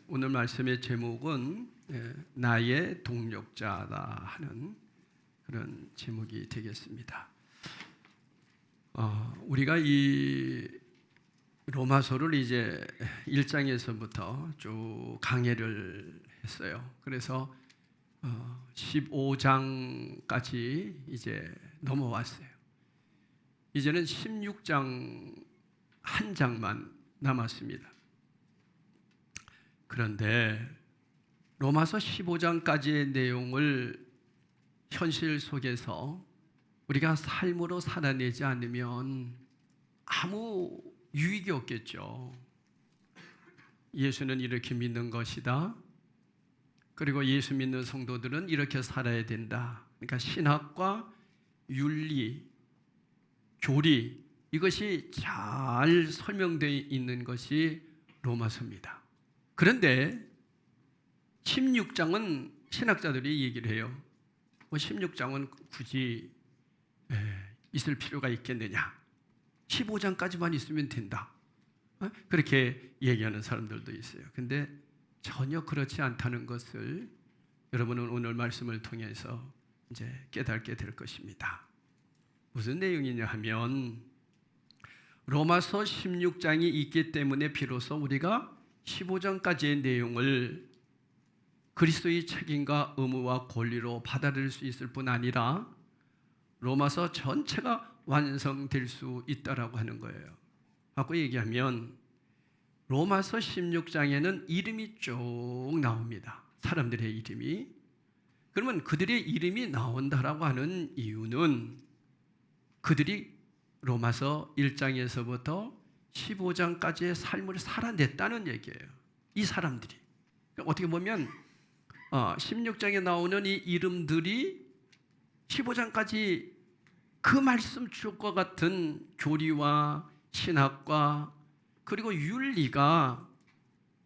오늘 말씀의 제목은 나의 동력자다 하는 그런 제목이 되겠습니다. 우리가 이 로마서를 이제 1장에서부터 쭉 강해를 했어요. 그래서 15장까지 이제 넘어왔어요. 이제는 16장 한 장만 남았습니다. 그런데 로마서 15장까지의 내용을 현실 속에서 우리가 삶으로 살아내지 않으면 아무 유익이 없겠죠. 예수는 이렇게 믿는 것이다. 그리고 예수 믿는 성도들은 이렇게 살아야 된다. 그러니까 신학과 윤리, 교리 이것이 잘 설명되어 있는 것이 로마서입니다. 그런데 16장은 신학자들이 얘기를 해요. 16장은 굳이 있을 필요가 있겠느냐? 15장까지만 있으면 된다. 그렇게 얘기하는 사람들도 있어요. 근데 전혀 그렇지 않다는 것을 여러분은 오늘 말씀을 통해서 이제 깨닫게 될 것입니다. 무슨 내용이냐 하면 로마서 16장이 있기 때문에 비로소 우리가 15장까지의 내용을 그리스도의 책임과 의무와 권리로 받아들일 수 있을 뿐 아니라 로마서 전체가 완성될 수 있다라고 하는 거예요. 바꿔 얘기하면 로마서 16장에는 이름이 쭉 나옵니다. 사람들의 이름이. 그러면 그들의 이름이 나온다라고 하는 이유는 그들이 로마서 1장에서부터 15장까지의 삶을 살아냈다는 얘기예요. 이 사람들이. 어떻게 보면 16장에 나오는 이 이름들이 15장까지 그 말씀 주옥과 같은 교리와 신학과 그리고 윤리가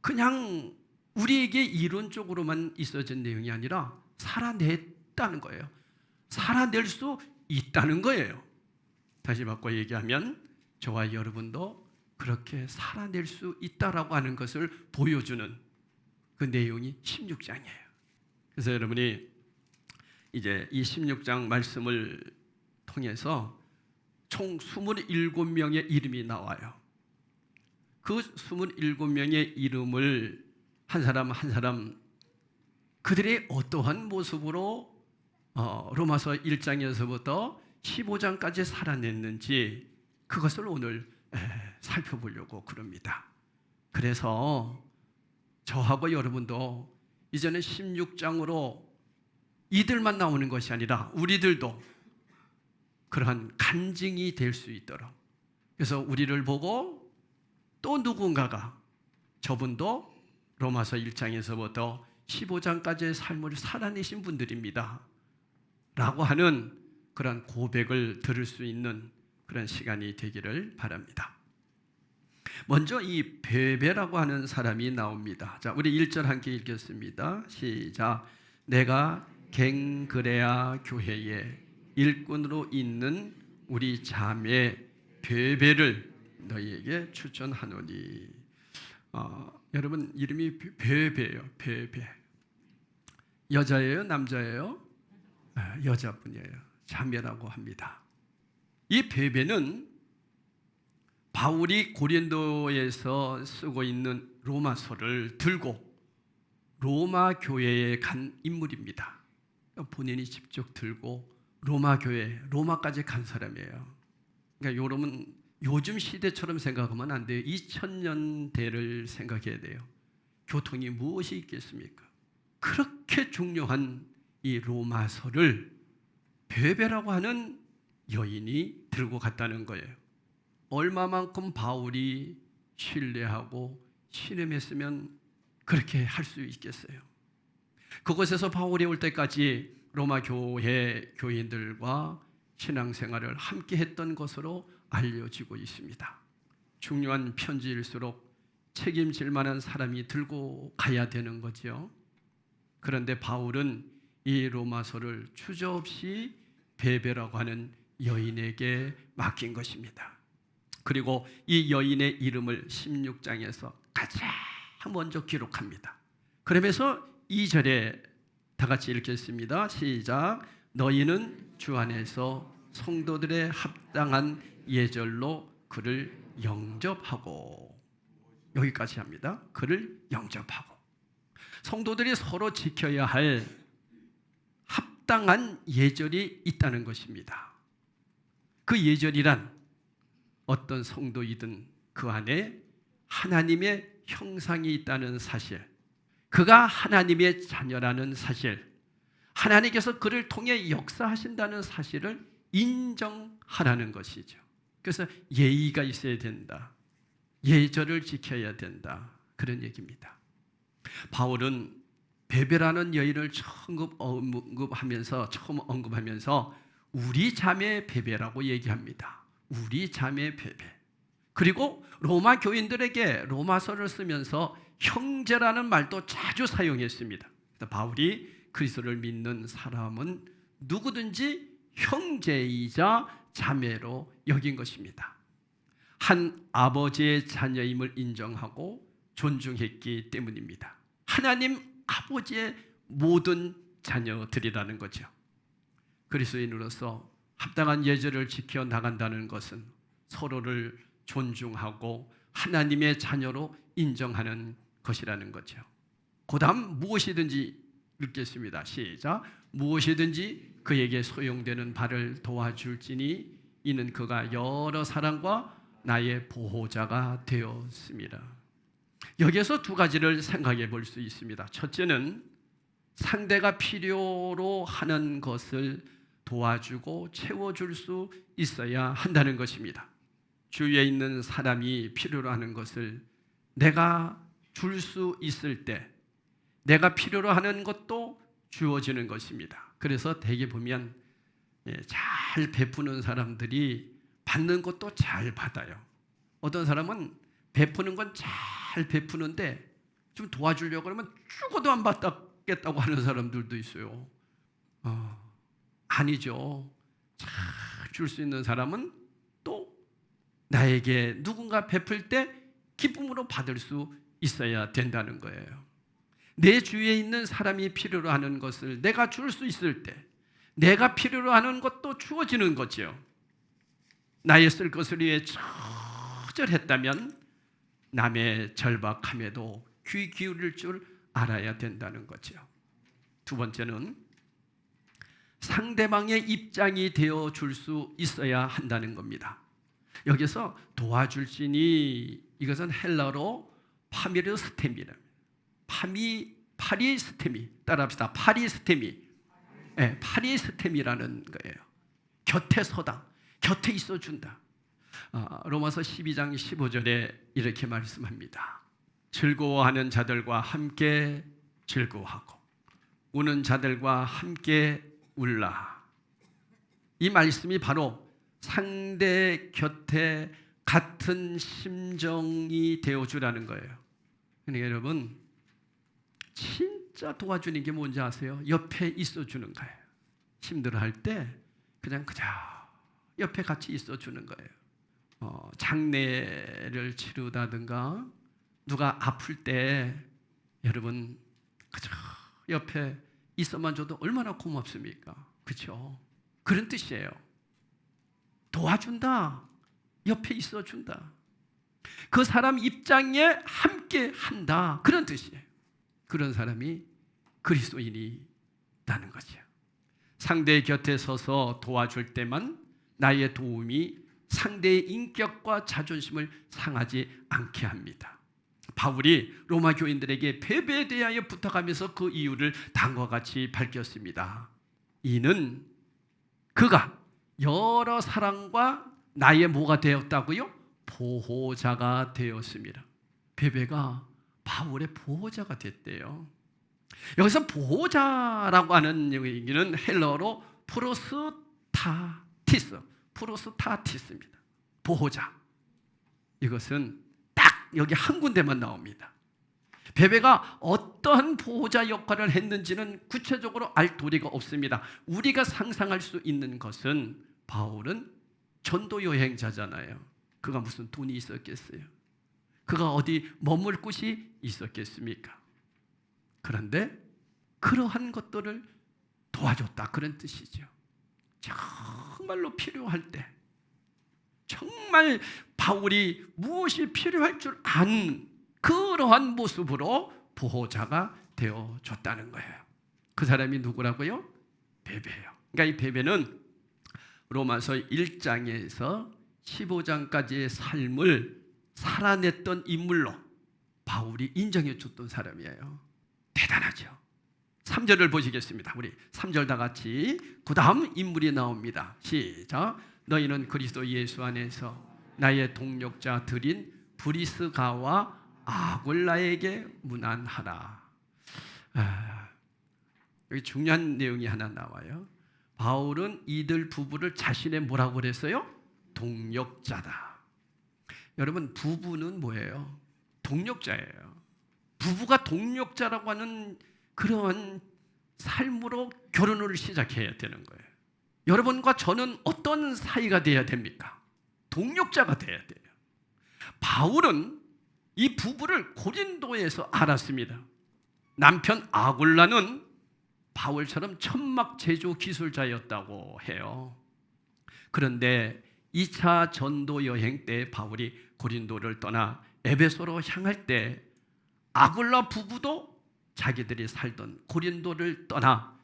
그냥 우리에게 이론적으로만 있어진 내용이 아니라 살아냈다는 거예요. 살아낼 수 있다는 거예요. 다시 바꿔 얘기하면 저와 여러분도 그렇게 살아낼 수 있다라고 하는 것을 보여주는 그 내용이 16장이에요. 그래서 여러분이 이제 이 16장 말씀을 통해서 총 27명의 이름이 나와요. 그 27명의 이름을 한 사람 한 사람 그들의 어떠한 모습으로 로마서 1장에서부터 15장까지 살아냈는지 그것을 오늘 살펴보려고 그럽니다. 그래서 저하고 여러분도 이제는 16장으로 이들만 나오는 것이 아니라 우리들도 그러한 간증이 될 수 있도록 그래서 우리를 보고 또 누군가가 저분도 로마서 1장에서부터 15장까지의 삶을 살아내신 분들입니다 라고 하는 그런 고백을 들을 수 있는 그런 시간이 되기를 바랍니다. 먼저 이 베베라고 하는 사람이 나옵니다. 자, 우리 1절 함께 읽겠습니다. 시작. 내가 갱그레아 교회에 일꾼으로 있는 우리 자매 베베를 너희에게 추천하노니. 여러분 이름이 베베예요. 베베. 여자예요? 남자예요? 여자분이에요. 자매라고 합니다. 이 베베는 바울이 고린도에서 쓰고 있는 로마서를 들고 로마 교회에 간 인물입니다. 본인이 직접 들고 로마 교회, 로마까지 간 사람이에요. 그러니까 여러분 요즘 시대처럼 생각하면 안 돼요. 2000년대를 생각해야 돼요. 교통이 무엇이 있겠습니까? 그렇게 중요한 이 로마서를 베베라고 하는 여인이 들고 갔다는 거예요. 얼마만큼 바울이 신뢰하고 신임했으면 그렇게 할 수 있겠어요. 그곳에서 바울이 올 때까지 로마 교회 교인들과 신앙생활을 함께 했던 것으로 알려지고 있습니다. 중요한 편지일수록 책임질 만한 사람이 들고 가야 되는 거죠. 그런데 바울은 이 로마서를 주저없이 베베라고 하는 여인에게 맡긴 것입니다. 그리고 이 여인의 이름을 16장에서 가장 먼저 기록합니다. 그러면서 2절에 다 같이 읽겠습니다. 시작. 너희는 주 안에서 성도들의 합당한 예절로 그를 영접하고, 여기까지 합니다. 그를 영접하고. 성도들이 서로 지켜야 할 합당한 예절이 있다는 것입니다. 그 예절이란 어떤 성도이든 그 안에 하나님의 형상이 있다는 사실, 그가 하나님의 자녀라는 사실, 하나님께서 그를 통해 역사하신다는 사실을 인정하라는 것이죠. 그래서 예의가 있어야 된다. 예절을 지켜야 된다. 그런 얘기입니다. 바울은 베베라는 여인을 처음 언급하면서 우리 자매 베베라고 얘기합니다. 우리 자매 베베. 그리고 로마 교인들에게 로마서를 쓰면서 형제라는 말도 자주 사용했습니다. 바울이 그리스도를 믿는 사람은 누구든지 형제이자 자매로 여긴 것입니다. 한 아버지의 자녀임을 인정하고 존중했기 때문입니다. 하나님 아버지의 모든 자녀들이라는 거죠. 그리스도인으로서 합당한 예절을 지켜 나간다는 것은 서로를 존중하고 하나님의 자녀로 인정하는 것이라는 거죠. 그다음 무엇이든지 읽겠습니다. 시작. 무엇이든지 그에게 소용되는 바를 도와줄지니 이는 그가 여러 사람과 나의 보호자가 되었습니다. 여기에서 두 가지를 생각해 볼 수 있습니다. 첫째는 상대가 필요로 하는 것을 도와주고 채워줄 수 있어야 한다는 것입니다. 주위에 있는 사람이 필요로 하는 것을 내가 줄 수 있을 때 내가 필요로 하는 것도 주어지는 것입니다. 그래서 대개 보면 잘 베푸는 사람들이 받는 것도 잘 받아요. 어떤 사람은 베푸는 건 잘 베푸는데 좀 도와주려고 그러면 죽어도 안 받겠다고 하는 사람들도 있어요. 아니죠. 잘 줄 수 있는 사람은 또 나에게 누군가 베풀 때 기쁨으로 받을 수 있어야 된다는 거예요. 내 주위에 있는 사람이 필요로 하는 것을 내가 줄 수 있을 때 내가 필요로 하는 것도 주어지는 거죠. 나의 쓸 것을 위해 처절했다면 남의 절박함에도 귀 기울일 줄 알아야 된다는 거죠. 두 번째는 상대방의 입장이 되어 줄 수 있어야 한다는 겁니다. 여기서 도와줄지니 이것은 헬라어로 파미르스템이랍니다. 파리스템이 따라합시다. 파리스템이. 네, 파리스템이라는 거예요. 곁에 서다. 곁에 있어준다. 로마서 12장 15절에 이렇게 말씀합니다. 즐거워하는 자들과 함께 즐거워하고 우는 자들과 함께 울라. 이 말씀이 바로 상대 곁에 같은 심정이 되어주라는 거예요. 그러니까 여러분 진짜 도와주는 게 뭔지 아세요? 옆에 있어주는 거예요. 힘들어할 때 그냥 옆에 같이 있어주는 거예요. 장례를 치르다든가 누가 아플 때 여러분 그저 옆에 있어만 줘도 얼마나 고맙습니까? 그렇죠? 그런 뜻이에요. 도와준다. 옆에 있어준다. 그 사람 입장에 함께 한다. 그런 뜻이에요. 그런 사람이 그리스도인이라는 거죠. 상대의 곁에 서서 도와줄 때만 나의 도움이 상대의 인격과 자존심을 상하지 않게 합니다. 바울이 로마 교인들에게 베베에 대하여 부탁하면서 그 이유를 다음과 같이 밝혔습니다. 이는 그가 여러 사람과 나의 뭐가 되었다고요? 보호자가 되었습니다. 베베가 바울의 보호자가 됐대요. 여기서 보호자라고 하는 얘기는 헬라어로 프로스타티스입니다. 보호자. 이것은 딱 여기 한 군데만 나옵니다. 베베가 어떠한 보호자 역할을 했는지는 구체적으로 알 도리가 없습니다. 우리가 상상할 수 있는 것은 바울은 전도 여행자잖아요. 그가 무슨 돈이 있었겠어요? 그가 어디 머물 곳이 있었겠습니까? 그런데 그러한 것들을 도와줬다, 그런 뜻이죠. 정말로 필요할 때, 정말 바울이 무엇이 필요할 줄 아는 그러한 모습으로 보호자가 되어줬다는 거예요. 그 사람이 누구라고요? 베베예요. 그러니까 이 베베는 로마서 1장에서 15장까지의 삶을 살아냈던 인물로 바울이 인정해 줬던 사람이에요. 대단하죠. 3절을 보시겠습니다. 우리 3절 다 같이. 그 다음 인물이 나옵니다. 시작. 너희는 그리스도 예수 안에서 나의 동력자들인 브리스가와 아굴라에게 문안하라. 여기 중요한 내용이 하나 나와요. 바울은 이들 부부를 자신의 뭐라고 그랬어요? 동력자다. 여러분, 부부는 뭐예요? 동력자예요. 부부가 동력자라고 하는 그런 삶으로 결혼을 시작해야 되는 거예요. 여러분과 저는 어떤 사이가 돼야 됩니까? 동력자가 돼야 돼요. 바울은 이 부부를 고린도에서 알았습니다. 남편 아굴라는 바울처럼 천막 제조 기술자였다고 해요. 그런데 2차 전도 여행 때 바울이 고린도를 떠나 에베소로 향할 때 아굴라 부부도 자기들이 살던 고린도를 떠나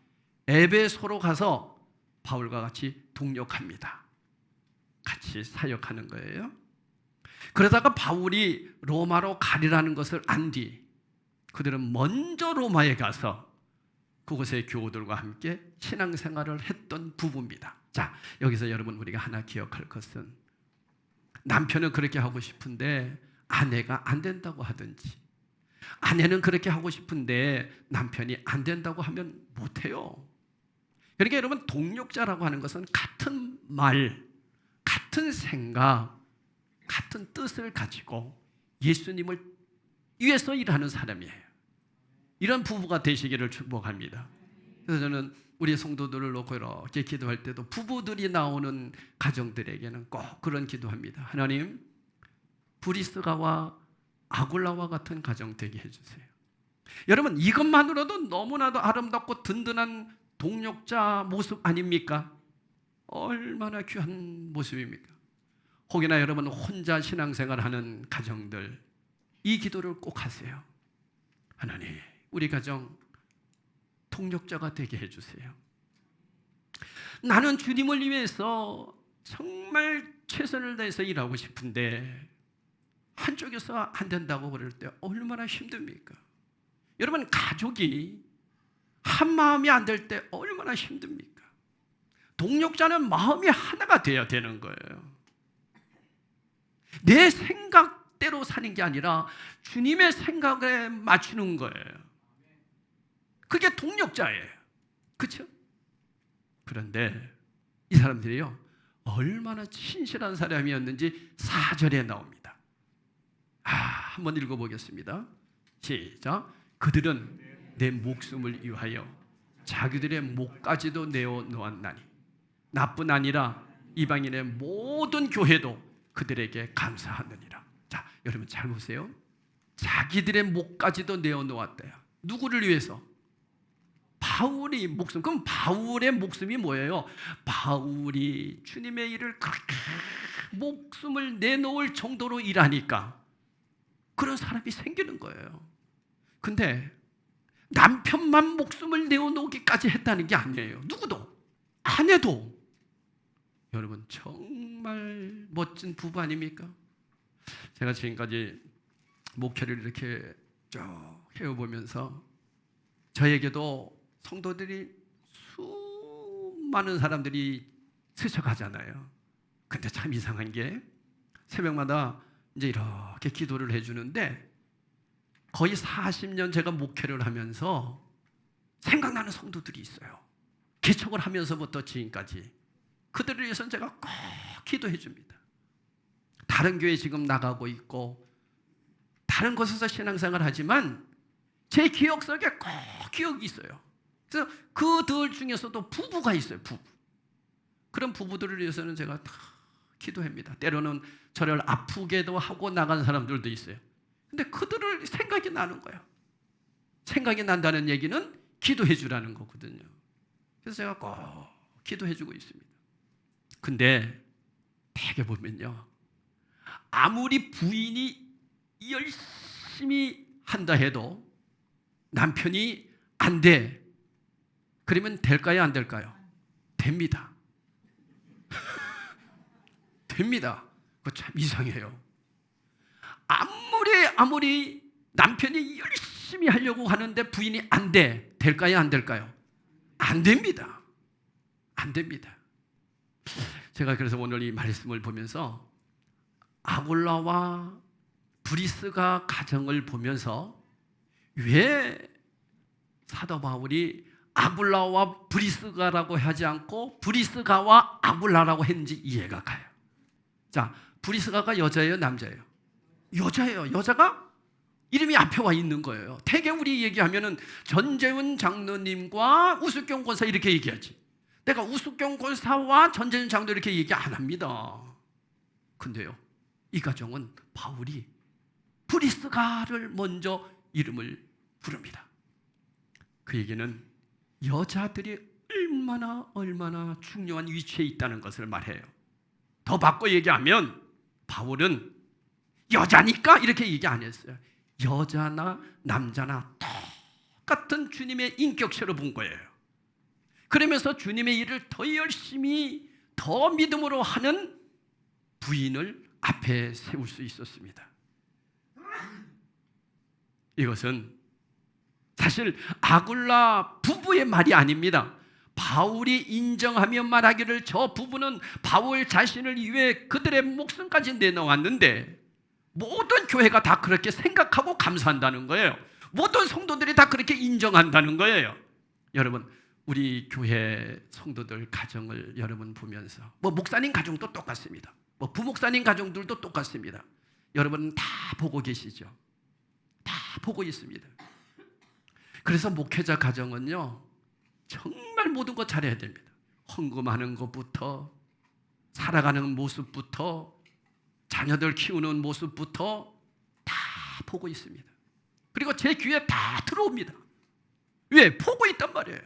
에베소로 가서 바울과 같이 동력합니다. 같이 사역하는 거예요. 그러다가 바울이 로마로 가리라는 것을 안 뒤 그들은 먼저 로마에 가서 그곳의 교우들과 함께 신앙생활을 했던 부부입니다. 자, 여기서 여러분 우리가 하나 기억할 것은 남편은 그렇게 하고 싶은데 아내가 안 된다고 하든지, 아내는 그렇게 하고 싶은데 남편이 안 된다고 하면 못해요. 그러니까 여러분, 동력자라고 하는 것은 같은 말, 같은 생각, 같은 뜻을 가지고 예수님을 위해서 일하는 사람이에요. 이런 부부가 되시기를 축복합니다. 그래서 저는 우리 성도들을 놓고 이렇게 기도할 때도 부부들이 나오는 가정들에게는 꼭 그런 기도합니다. 하나님, 브리스가와 아굴라와 같은 가정 되게 해주세요. 여러분, 이것만으로도 너무나도 아름답고 든든한 동력자 모습 아닙니까? 얼마나 귀한 모습입니까? 혹여나 여러분 혼자 신앙생활하는 가정들, 이 기도를 꼭 하세요. 하나님, 우리 가정 동력자가 되게 해주세요. 나는 주님을 위해서 정말 최선을 다해서 일하고 싶은데 한쪽에서 안 된다고 그럴 때 얼마나 힘듭니까? 여러분, 가족이 한 마음이 안 될 때 얼마나 힘듭니까? 동력자는 마음이 하나가 돼야 되는 거예요. 내 생각대로 사는 게 아니라 주님의 생각에 맞추는 거예요. 그게 동력자예요. 그렇죠? 그런데 이 사람들이요, 얼마나 신실한 사람이었는지 4절에 나옵니다. 한번 읽어보겠습니다. 시작. 그들은 내 목숨을 위하여 자기들의 목까지도 내어놓았나니 나뿐 아니라 이방인의 모든 교회도 그들에게 감사하느니라. 자, 여러분 잘 보세요. 자기들의 목까지도 내어놓았대요. 누구를 위해서? 바울이 목숨. 그럼 바울의 목숨이 뭐예요? 바울이 주님의 일을 그렇게 목숨을 내놓을 정도로 일하니까 그런 사람이 생기는 거예요. 근데 남편만 목숨을 내어놓기까지 했다는 게 아니에요. 누구도, 아내도. 여러분, 정말 멋진 부부 아닙니까? 제가 지금까지 목회를 이렇게 쭉 해오보면서 저에게도 성도들이 수많은 사람들이 스쳐가잖아요. 근데 참 이상한 게 새벽마다 이제 이렇게 기도를 해주는데 거의 40년 제가 목회를 하면서 생각나는 성도들이 있어요. 개척을 하면서부터 지금까지 그들을 위해서는 제가 꼭 기도해 줍니다. 다른 교회 지금 나가고 있고 다른 곳에서 신앙생활 하지만 제 기억 속에 꼭 기억이 있어요. 그래서 그들 중에서도 부부가 있어요. 부부. 그런 부부들을 위해서는 제가 다 기도합니다. 때로는 저를 아프게도 하고 나간 사람들도 있어요. 근데 그들을 생각이 나는 거야. 생각이 난다는 얘기는 기도해 주라는 거거든요. 그래서 제가 꼭 기도해 주고 있습니다. 근데 대개 보면요, 아무리 부인이 열심히 한다 해도 남편이 안 돼. 그러면 될까요, 안 될까요? 됩니다. 됩니다. 그거 참 이상해요. 아무리 남편이 열심히 하려고 하는데 부인이 안 돼. 될까요, 안 될까요? 안 됩니다. 안 됩니다. 제가 그래서 오늘 이 말씀을 보면서 아굴라와 브리스가 가정을 보면서 왜 사도 바울이 아굴라와 브리스가라고 하지 않고 브리스가와 아굴라라고 했는지 이해가 가요. 자, 브리스가가 여자예요, 남자예요? 여자예요. 여자가 이름이 앞에 와 있는 거예요. 대개 우리 얘기하면은 전재훈 장로님과 우숙경 권사 이렇게 얘기하지. 내가 우숙경 권사와 전재훈 장로 이렇게 얘기 안 합니다. 근데요, 이 가정은 바울이 브리스가를 먼저 이름을 부릅니다. 그 얘기는 여자들이 얼마나 중요한 위치에 있다는 것을 말해요. 더 바꿔 얘기하면 바울은 여자니까 이렇게 얘기 안 했어요. 여자나 남자나 똑같은 주님의 인격체로 본 거예요. 그러면서 주님의 일을 더 열심히 더 믿음으로 하는 부인을 앞에 세울 수 있었습니다. 이것은 사실 아굴라 부부의 말이 아닙니다. 바울이 인정하며 말하기를 저 부부는 바울 자신을 위해 그들의 목숨까지 내놓았는데 모든 교회가 다 그렇게 생각하고 감사한다는 거예요. 모든 성도들이 다 그렇게 인정한다는 거예요. 여러분, 우리 교회 성도들 가정을 여러분 보면서 목사님 가정도 똑같습니다. 부목사님 가정들도 똑같습니다. 여러분 다 보고 계시죠? 다 보고 있습니다. 그래서 목회자 가정은요, 정말 모든 거 잘해야 됩니다. 헌금하는 것부터, 살아가는 모습부터, 자녀들 키우는 모습부터 다 보고 있습니다. 그리고 제 귀에 다 들어옵니다. 왜? 보고 있단 말이에요.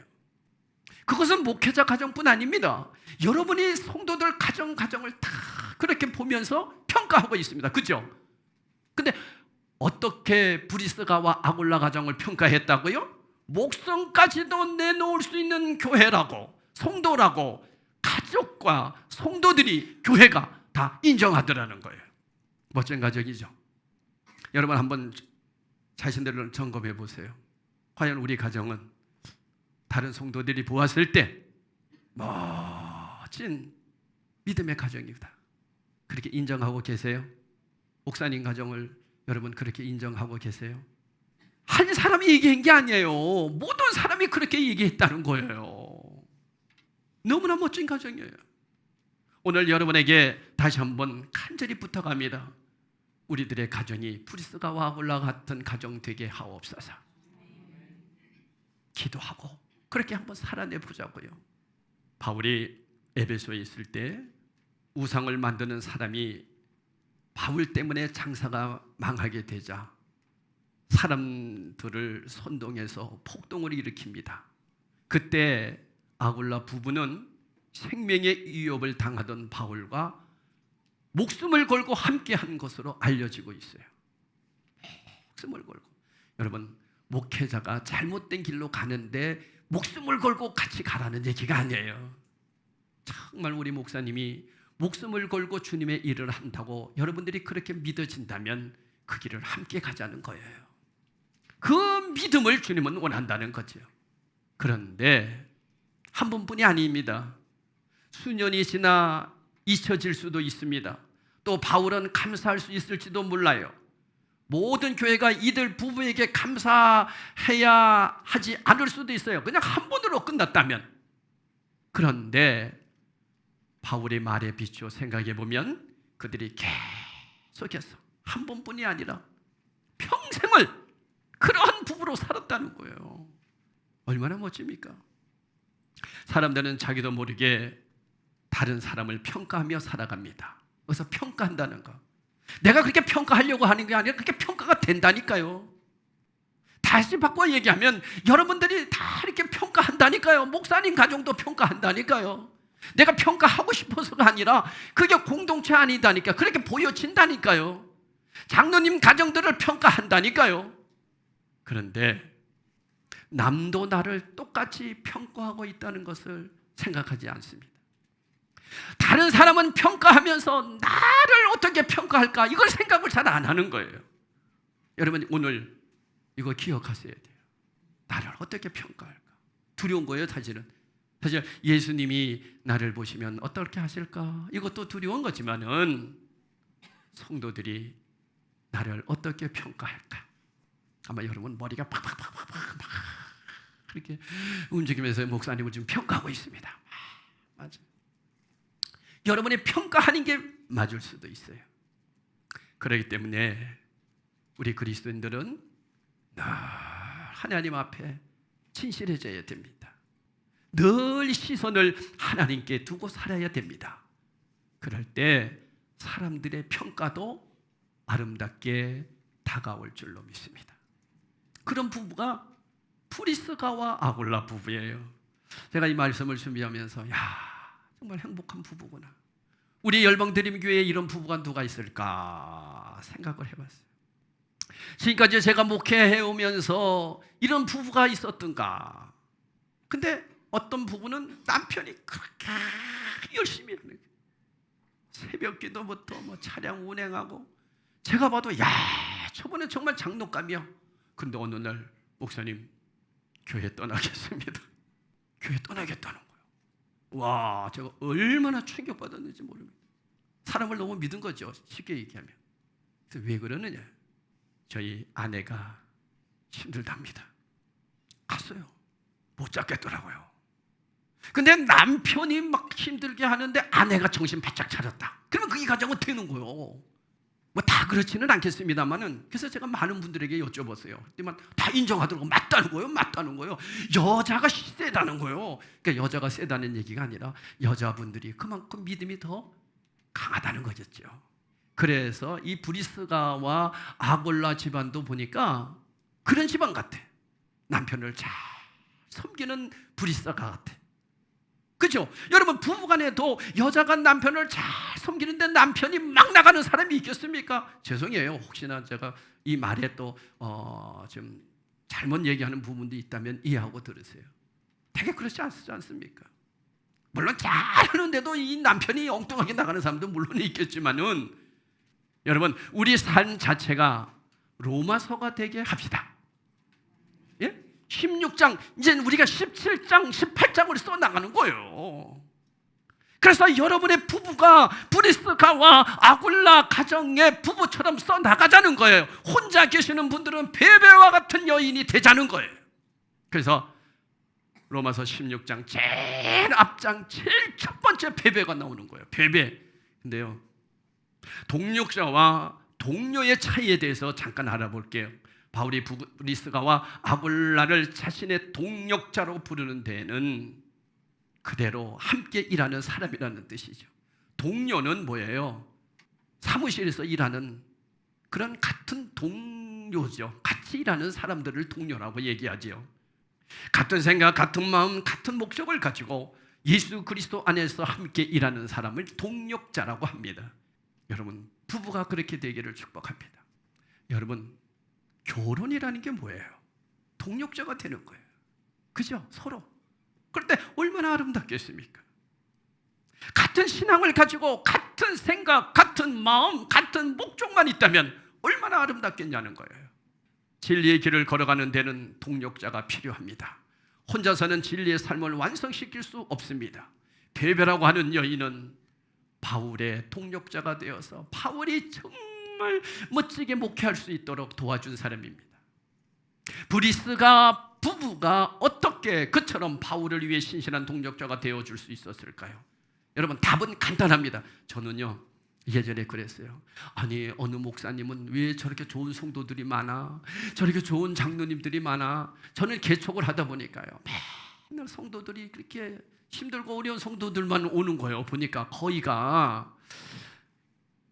그것은 목회자 가정뿐 아닙니다. 여러분이 성도들 가정을 다 그렇게 보면서 평가하고 있습니다. 그죠? 근데 어떻게 브리스가와 아굴라 가정을 평가했다고요? 목숨까지도 내놓을 수 있는 교회라고, 성도라고, 가족과 성도들이, 교회가 다 인정하더라는 거예요. 멋진 가정이죠. 여러분 한번 자신들을 점검해 보세요. 과연 우리 가정은 다른 성도들이 보았을 때 멋진 믿음의 가정입니다. 그렇게 인정하고 계세요? 목사님 가정을 여러분 그렇게 인정하고 계세요? 한 사람이 얘기한 게 아니에요. 모든 사람이 그렇게 얘기했다는 거예요. 너무나 멋진 가정이에요. 오늘 여러분에게 다시 한번 간절히 부탁합니다. 우리들의 가정이 브리스가와 아굴라 같은 가정 되게 하옵소서. 기도하고 그렇게 한번 살아내보자고요. 바울이 에베소에 있을 때 우상을 만드는 사람이 바울 때문에 장사가 망하게 되자 사람들을 선동해서 폭동을 일으킵니다. 그때 아굴라 부부는 생명의 위협을 당하던 바울과 목숨을 걸고 함께한 것으로 알려지고 있어요. 목숨을 걸고. 여러분, 목회자가 잘못된 길로 가는데 목숨을 걸고 같이 가라는 얘기가 아니에요. 정말 우리 목사님이 목숨을 걸고 주님의 일을 한다고 여러분들이 그렇게 믿어진다면 그 길을 함께 가자는 거예요. 그 믿음을 주님은 원한다는 거죠. 그런데 한 번뿐이 아닙니다. 수년이 지나 잊혀질 수도 있습니다. 또 바울은 감사할 수 있을지도 몰라요. 모든 교회가 이들 부부에게 감사해야 하지 않을 수도 있어요. 그냥 한 번으로 끝났다면. 그런데 바울의 말에 비추어 생각해 보면 그들이 계속해서 한 번뿐이 아니라 평생을 그러한 부부로 살았다는 거예요. 얼마나 멋집니까? 사람들은 자기도 모르게 다른 사람을 평가하며 살아갑니다. 그래서 평가한다는 거. 내가 그렇게 평가하려고 하는 게 아니라 그렇게 평가가 된다니까요. 다시 바꿔 얘기하면 여러분들이 다 이렇게 평가한다니까요. 목사님 가정도 평가한다니까요. 내가 평가하고 싶어서가 아니라 그게 공동체 아니다니까. 그렇게 보여진다니까요. 장로님 가정들을 평가한다니까요. 그런데 남도 나를 똑같이 평가하고 있다는 것을 생각하지 않습니다. 다른 사람은 평가하면서 나를 어떻게 평가할까? 이걸 생각을 잘 안 하는 거예요. 여러분 오늘 이거 기억하셔야 돼요. 나를 어떻게 평가할까? 두려운 거예요, 사실은. 사실 예수님이 나를 보시면 어떻게 하실까? 이것도 두려운 거지만은 성도들이 나를 어떻게 평가할까? 아마 여러분 머리가 팍팍팍팍팍 막 그렇게 움직이면서 목사님을 지금 평가하고 있습니다. 맞아. 여러분이 평가하는 게 맞을 수도 있어요. 그렇기 때문에 우리 그리스도인들은 늘 하나님 앞에 진실해져야 됩니다. 늘 시선을 하나님께 두고 살아야 됩니다. 그럴 때 사람들의 평가도 아름답게 다가올 줄로 믿습니다. 그런 부부가 프리스가와 아굴라 부부예요. 제가 이 말씀을 준비하면서 정말 행복한 부부구나. 우리 열방드림교회에 이런 부부가 누가 있을까 생각을 해봤어요. 지금까지 제가 목회해오면서 이런 부부가 있었던가. 근데 어떤 부부는 남편이 그렇게 열심히 하는 거예요. 새벽 기도부터 차량 운행하고 제가 봐도 저번에 정말 장독감이야. 근데 어느 날 목사님 교회 떠나겠습니다. 교회 떠나겠다는 거예요. 와, 제가 얼마나 충격받았는지 모릅니다. 사람을 너무 믿은 거죠, 쉽게 얘기하면. 그래서 왜 그러느냐? 저희 아내가 힘들답니다. 갔어요. 못 잡겠더라고요. 근데 남편이 막 힘들게 하는데 아내가 정신 바짝 차렸다. 그러면 그게 가정은 되는 거예요. 다 그렇지는 않겠습니다만은. 그래서 제가 많은 분들에게 여쭤봤어요. 그때만 다 인정하더라고. 맞다는 거예요. 여자가 세다는 거예요. 그러니까 여자가 세다는 얘기가 아니라 여자분들이 그만큼 믿음이 더 강하다는 거겠죠. 그래서 이 브리스가와 아골라 집안도 보니까 그런 집안 같아. 남편을 잘 섬기는 브리스가 같아. 그죠? 여러분 부부간에도 여자가 남편을 잘 섬기는데 남편이 막 나가는 사람이 있겠습니까? 죄송해요. 혹시나 제가 이 말에 또 좀 잘못 얘기하는 부분도 있다면 이해하고 들으세요. 되게 그렇지 않습니까? 물론 잘하는데도 이 남편이 엉뚱하게 나가는 사람도 물론 있겠지만은 여러분 우리 삶 자체가 로마서가 되게 합시다. 예? 16장 이제 우리가 17장 18장으로 써나가는 거예요. 그래서 여러분의 부부가 브리스가와 아굴라 가정의 부부처럼 써나가자는 거예요. 혼자 계시는 분들은 베베와 같은 여인이 되자는 거예요. 그래서 로마서 16장 제일 앞장 제일 첫 번째 베베가 나오는 거예요. 베베. 근데요 동력자와 동료의 차이에 대해서 잠깐 알아볼게요. 바울이 브리스가와 아굴라를 자신의 동력자로 부르는 데에는 그대로 함께 일하는 사람이라는 뜻이죠. 동료는 뭐예요? 사무실에서 일하는 그런 같은 동료죠. 같이 일하는 사람들을 동료라고 얘기하지요. 같은 생각, 같은 마음, 같은 목적을 가지고 예수 그리스도 안에서 함께 일하는 사람을 동력자라고 합니다. 여러분 부부가 그렇게 되기를 축복합니다. 여러분 결혼이라는 게 뭐예요? 동력자가 되는 거예요. 그죠? 서로. 그런데 얼마나 아름답겠습니까? 같은 신앙을 가지고 같은 생각, 같은 마음, 같은 목적만 있다면 얼마나 아름답겠냐는 거예요. 진리의 길을 걸어가는 데는 동력자가 필요합니다. 혼자서는 진리의 삶을 완성시킬 수 없습니다. 베베라고 하는 여인은 바울의 동력자가 되어서 바울이 정말 멋지게 목회할 수 있도록 도와준 사람입니다. 브리스가 부부가 어떻게 그처럼 바울을 위해 신실한 동력자가 되어줄 수 있었을까요? 여러분 답은 간단합니다. 저는요 예전에 그랬어요. 아니 어느 목사님은 왜 저렇게 좋은 성도들이 많아? 저렇게 좋은 장로님들이 많아? 저는 개척을 하다 보니까요 맨날 성도들이 그렇게 힘들고 어려운 성도들만 오는 거예요. 보니까 거의가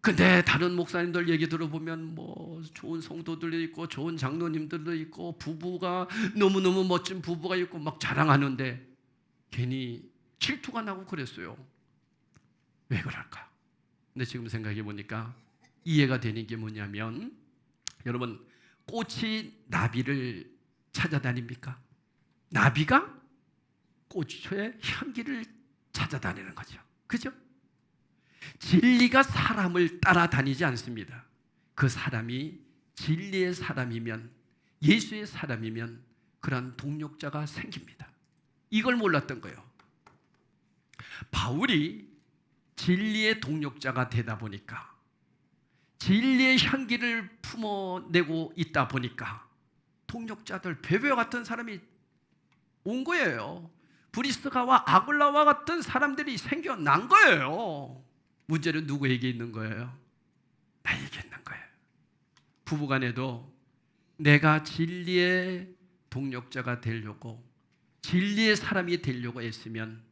근데 다른 목사님들 얘기 들어보면 뭐 좋은 성도들도 있고 좋은 장로님들도 있고 부부가 너무너무 멋진 부부가 있고 막 자랑하는데 괜히 질투가 나고 그랬어요. 왜 그럴까? 근데 지금 생각해 보니까 이해가 되는 게 뭐냐면, 여러분, 꽃이 나비를 찾아다닙니까? 나비가 꽃의 향기를 찾아다니는 거죠. 그죠? 진리가 사람을 따라다니지 않습니다. 그 사람이 진리의 사람이면, 예수의 사람이면 그런 동력자가 생깁니다. 이걸 몰랐던 거예요. 바울이 진리의 동력자가 되다 보니까, 진리의 향기를 품어내고 있다 보니까 동력자들, 베베와 같은 사람이 온 거예요. 브리스가와 아굴라와 같은 사람들이 생겨난 거예요. 문제는 누구에게 있는 거예요? 나에게 있는 거예요. 부부간에도 내가 진리의 동력자가 되려고, 진리의 사람이 되려고 했으면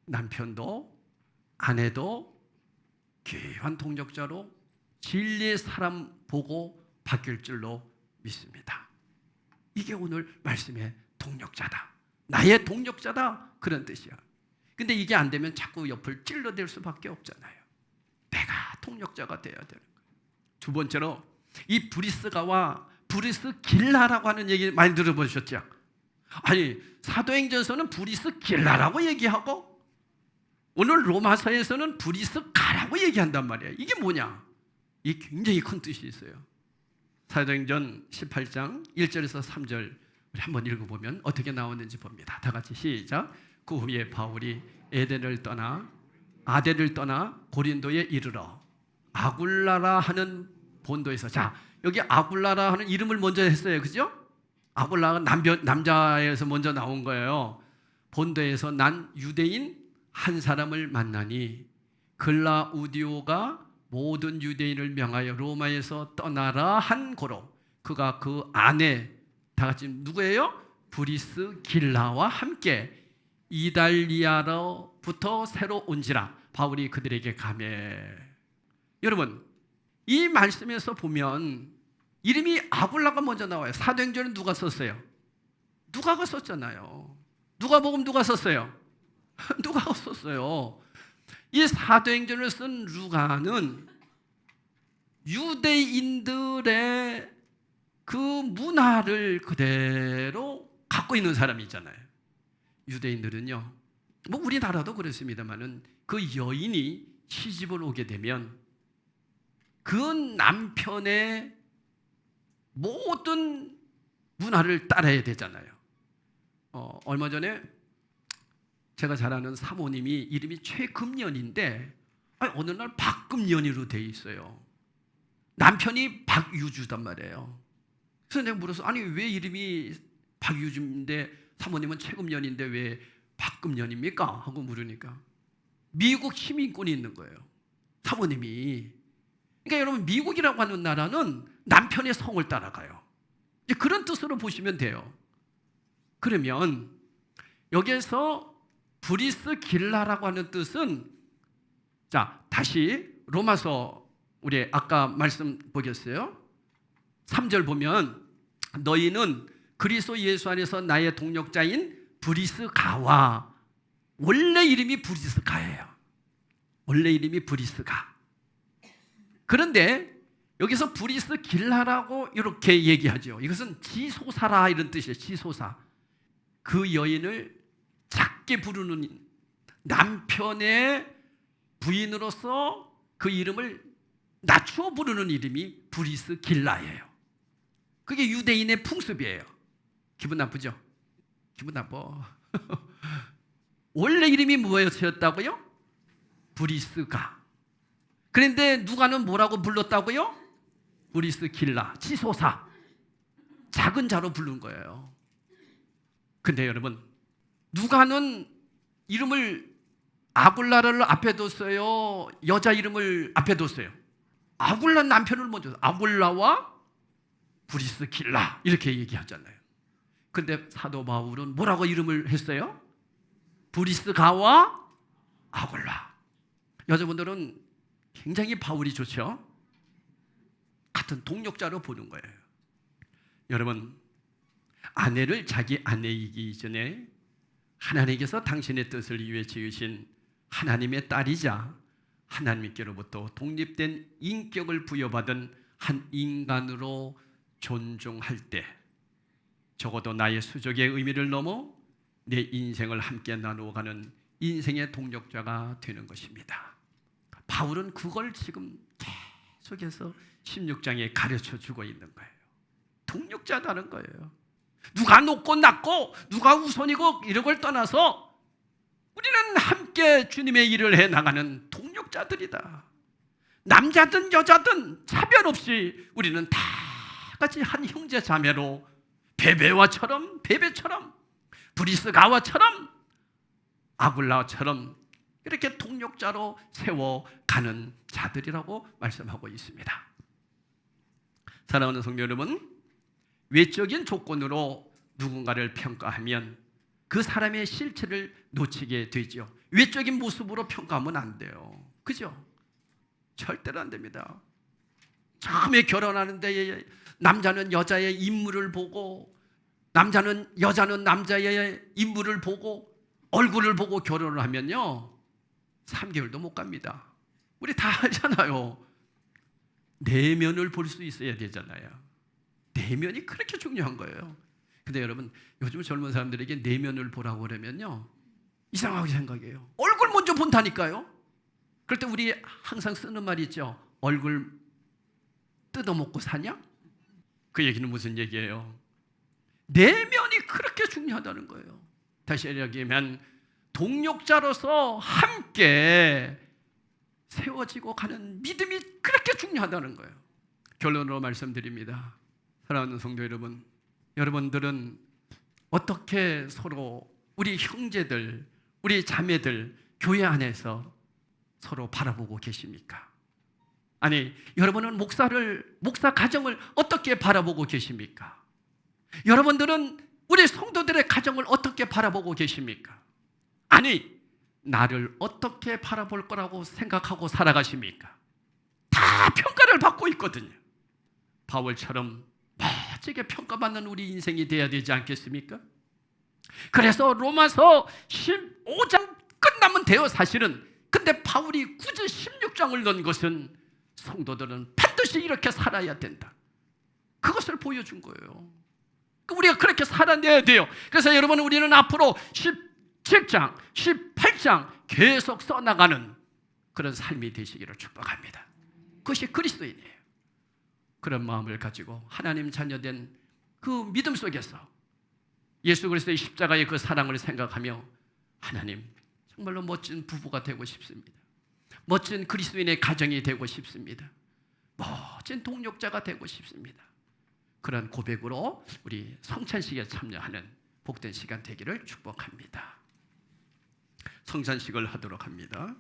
남편도 아내도 귀한 동력자로 진리의 사람 보고 바뀔 줄로 믿습니다. 이게 오늘 말씀의 동력자다, 나의 동력자다, 그런 뜻이야. 근데 이게 안 되면 자꾸 옆을 찔러댈 수밖에 없잖아요. 내가 동력자가 돼야 되는 거예요. 두 번째로, 이 브리스가와 브리스길라라고 하는 얘기 많이 들어보셨죠? 아니, 사도행전서는 브리스길라라고 얘기하고 오늘 로마서에서는 브리스가라고 얘기한단 말이에요. 이게 뭐냐? 이게 굉장히 큰 뜻이 있어요. 사도행전 18장 1절에서 3절 우리 한번 읽어보면 어떻게 나오는지 봅니다. 다 같이 시작. 그 후에 바울이 아덴을 떠나 고린도에 이르러 아굴라라 하는 본도에서, 자, 여기 아굴라라 하는 이름을 먼저 했어요. 그죠? 아굴라가 남자에서 먼저 나온 거예요. 본도에서 난 유대인 한 사람을 만나니 글라우디오가 모든 유대인을 명하여 로마에서 떠나라 한 고로 그가 그 아내, 다 같이 누구예요? 브리스길라와 함께 이달리아로부터 새로 온지라 바울이 그들에게 가매. 여러분, 이 말씀에서 보면 이름이 아굴라가 먼저 나와요. 사도행전은 누가 썼어요? 누가가 썼잖아요. 누가복음 누가 썼어요? 누가가 썼어요. 이 사도행전을 쓴 루가는 유대인들의 그 문화를 그대로 갖고 있는 사람이잖아요. 유대인들은요, 뭐 우리나라도 그렇습니다만은 그 여인이 시집을 오게 되면 그 남편의 모든 문화를 따라야 되잖아요. 얼마 전에 제가 잘 아는 사모님이 이름이 최금연인데 어느 날 박금연이로 돼 있어요. 남편이 박유주단 말이에요. 그래서 내가 물어서, 아니 왜 이름이 박유주인데 사모님은 최금연인데 왜 박금연입니까? 하고 물으니까 미국 시민권이 있는 거예요, 사모님이. 그러니까 여러분, 미국이라고 하는 나라는 남편의 성을 따라가요. 이제 그런 뜻으로 보시면 돼요. 그러면 여기에서 브리스길라라고 하는 뜻은, 자, 다시 로마서 우리 아까 말씀 보겠어요? 3절 보면 너희는 그리스도 예수 안에서 나의 동력자인 브리스가와, 원래 이름이 브리스가예요. 원래 이름이 브리스가. 그런데 여기서 브리스길라라고 이렇게 얘기하죠. 이것은 지소사라 이런 뜻이에요. 지소사. 그 여인을 작게 부르는, 남편의 부인으로서 그 이름을 낮추어 부르는 이름이 브리스길라예요. 그게 유대인의 풍습이에요. 기분 나쁘죠? 기분 나빠. 원래 이름이 뭐였다고요? 브리스가. 그런데 누가는 뭐라고 불렀다고요? 브리스길라, 지소사, 작은 자로 부른 거예요. 근데 여러분, 누가는 이름을 아굴라를 앞에 뒀어요? 여자 이름을 앞에 뒀어요? 아굴라 남편을 먼저, 아굴라와 브리스길라 이렇게 얘기하잖아요. 근데 사도 바울은 뭐라고 이름을 했어요? 브리스가와 아굴라. 여자분들은 굉장히 바울이 좋죠. 같은 동력자로 보는 거예요. 여러분, 아내를 자기 아내이기 전에 하나님께서 당신의 뜻을 위해 지으신 하나님의 딸이자 하나님께로부터 독립된 인격을 부여받은 한 인간으로 존중할 때 적어도 나의 수족의 의미를 넘어 내 인생을 함께 나누어가는 인생의 동력자가 되는 것입니다. 바울은 그걸 지금 계속해서 16장에 가르쳐 주고 있는 거예요. 동력자다는 거예요. 누가 높고 낮고 누가 우선이고 이런 걸 떠나서 우리는 함께 주님의 일을 해나가는 동력자들이다. 남자든 여자든 차별 없이 우리는 다 같이 한 형제 자매로 베베처럼 브리스가와처럼 아굴라처럼 이렇게 동력자로 세워가는 자들이라고 말씀하고 있습니다. 사랑하는 성도 여러분, 외적인 조건으로 누군가를 평가하면 그 사람의 실체를 놓치게 되죠. 외적인 모습으로 평가하면 안 돼요. 그죠? 절대로 안 됩니다. 처음에 결혼하는데 남자는 여자의 인물을 보고 여자는 남자의 인물을 보고 얼굴을 보고 결혼을 하면요 3개월도 못 갑니다. 우리 다 알잖아요. 내면을 볼 수 있어야 되잖아요. 내면이 그렇게 중요한 거예요. 근데 여러분, 요즘 젊은 사람들에게 내면을 보라고 그러면요 이상하게 생각해요. 얼굴 먼저 본다니까요. 그럴 때 우리 항상 쓰는 말이 있죠. 얼굴 뜯어먹고 사냐? 그 얘기는 무슨 얘기예요? 내면이 그렇게 중요하다는 거예요. 다시 얘기하면 동력자로서 함께 세워지고 가는 믿음이 그렇게 중요하다는 거예요. 결론으로 말씀드립니다. 사랑하는 성도 여러분, 여러분들은 어떻게 서로 우리 형제들, 우리 자매들 교회 안에서 서로 바라보고 계십니까? 아니, 여러분은 목사 가정을 어떻게 바라보고 계십니까? 여러분들은 우리 성도들의 가정을 어떻게 바라보고 계십니까? 아니, 나를 어떻게 바라볼 거라고 생각하고 살아가십니까? 다 평가를 받고 있거든요. 바울처럼 멋지게 평가받는 우리 인생이 돼야 되지 않겠습니까? 그래서 로마서 15장 끝나면 돼요, 사실은. 근데 바울이 굳이 16장을 넣은 것은 성도들은 반드시 이렇게 살아야 된다. 그것을 보여준 거예요. 우리가 그렇게 살아내야 돼요. 그래서 여러분, 우리는 앞으로 17장, 18장 계속 써나가는 그런 삶이 되시기를 축복합니다. 그것이 그리스도인이에요. 그런 마음을 가지고 하나님 자녀된 그 믿음 속에서 예수 그리스도의 십자가의 그 사랑을 생각하며 하나님, 정말로 멋진 부부가 되고 싶습니다. 멋진 그리스도인의 가정이 되고 싶습니다. 멋진 동력자가 되고 싶습니다. 그런 고백으로 우리 성찬식에 참여하는 복된 시간 되기를 축복합니다. 성찬식을 하도록 합니다.